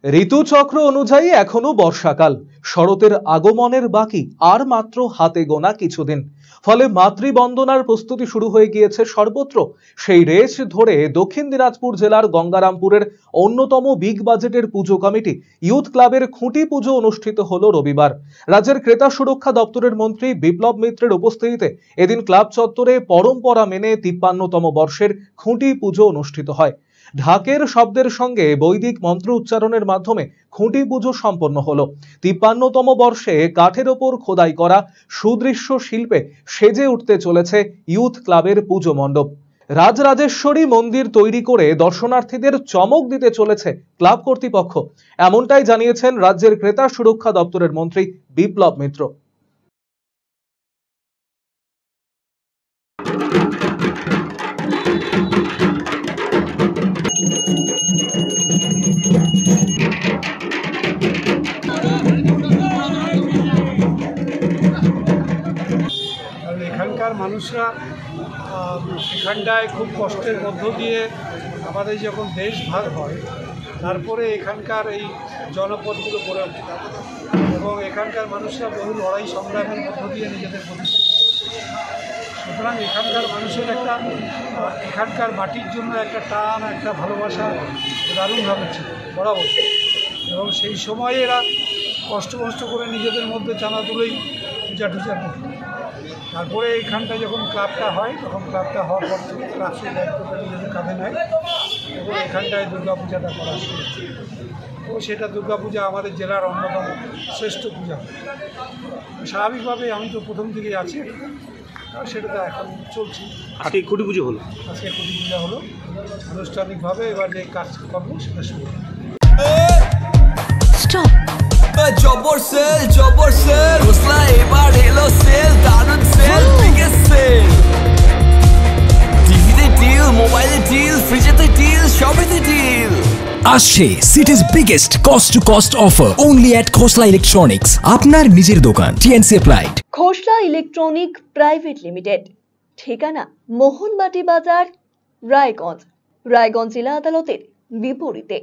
ঋতুচক্র অনুযায়ী এখনো বর্ষাকাল, শরতের আগমনের বাকি আর মাত্র হাতে গোনা কিছুদিন। ফলে মাতৃবন্দনার প্রস্তুতি শুরু হয়ে গিয়েছে সর্বত্র। সেই রেশ ধরে দক্ষিণ দিনাজপুর জেলার গঙ্গারামপুরের অন্যতম বিগ বাজেটের পুজো কমিটি ইউথ ক্লাবের খুঁটি পুজো অনুষ্ঠিত হলো রবিবার। রাজ্যের ক্রেতা সুরক্ষা দপ্তরের মন্ত্রী বিপ্লব মিত্রের উপস্থিতিতে এদিন ক্লাব চত্বরে পরম্পরা মেনে 53তম বর্ষের খুঁটি পুজো অনুষ্ঠিত হয়। ঢাকের শব্দের সঙ্গে বৈদিক মন্ত্র উচ্চারণের মাধ্যমে খুঁটি পুজো সম্পন্ন হলো। 53তম বর্ষে কাঠের ওপর খোদাই করা সুদৃশ্য শিল্পে সেজে উঠতে চলেছে ইউথ ক্লাবের পুজো মণ্ডপ। রাজরাজেশ্বরী মন্দির তৈরি করে দর্শনার্থীদের চমক দিতে চলেছে ক্লাব কর্তৃপক্ষ, এমনটাই জানিয়েছেন রাজ্যের ক্রেতা সুরক্ষা দপ্তরের মন্ত্রী বিপ্লব মিত্র। এখানকার মানুষরা এখানটায় খুব কষ্টের মধ্য দিয়ে আমাদের যখন দেশ ভাগ হয় তারপরে এখানকার এই জনপদগুলো গড়ে ওঠে এবং এখানকার মানুষরা বহু লড়াই সংগ্রামের মধ্য দিয়ে নিজেদের প্রতিষ্ঠা। সুতরাং এখানকার মানুষের একটা এখানকার মাটির জন্য একটা টান, একটা ভালোবাসা দারুণভাবে ছিল বরাবর, এবং সেই সময়ে এরা কষ্ট করে নিজেদের মধ্যে চানাচুরেই পূজা টুজা করত। তারপরে এইখানটায় যখন ক্লাবটা হয় তখন ক্লাবটা হওয়ার পর থেকে ক্লাব সেই দায়িত্বটা নিজেদের কাঁধে নেয় এবং এখানটায় দুর্গাপূজাটা করা শুরু। তো সেটা দুর্গাপূজা আমাদের জেলার অন্যতম শ্রেষ্ঠ পূজা। স্বাভাবিকভাবে আমি তো প্রথম থেকেই আছি, সেটা তো এখন চলছে। আজকে খুঁটি পুজো হলো, আজকে খুঁটি পূজা হলো আনুষ্ঠানিকভাবে। এবার যে কাজ করবো সেটা শুরু। জবর সেল হোসলা এবার এলো সেল, দারুন সেল, বিগেস্ট সেল। টিভিতে ডিল, মোবাইলে ডিল, ফ্রিজেতে ডিল, সবেতে ডিল। আসছে city's biggest cost to cost offer only at Khosla electronics, আপনার নিজের দোকান। TNC applied. Khosla electronic private limited, ঠিকানা মোহনবাটি বাজার, রায়গঞ্জ জেলা আদালতের বিপরীতে।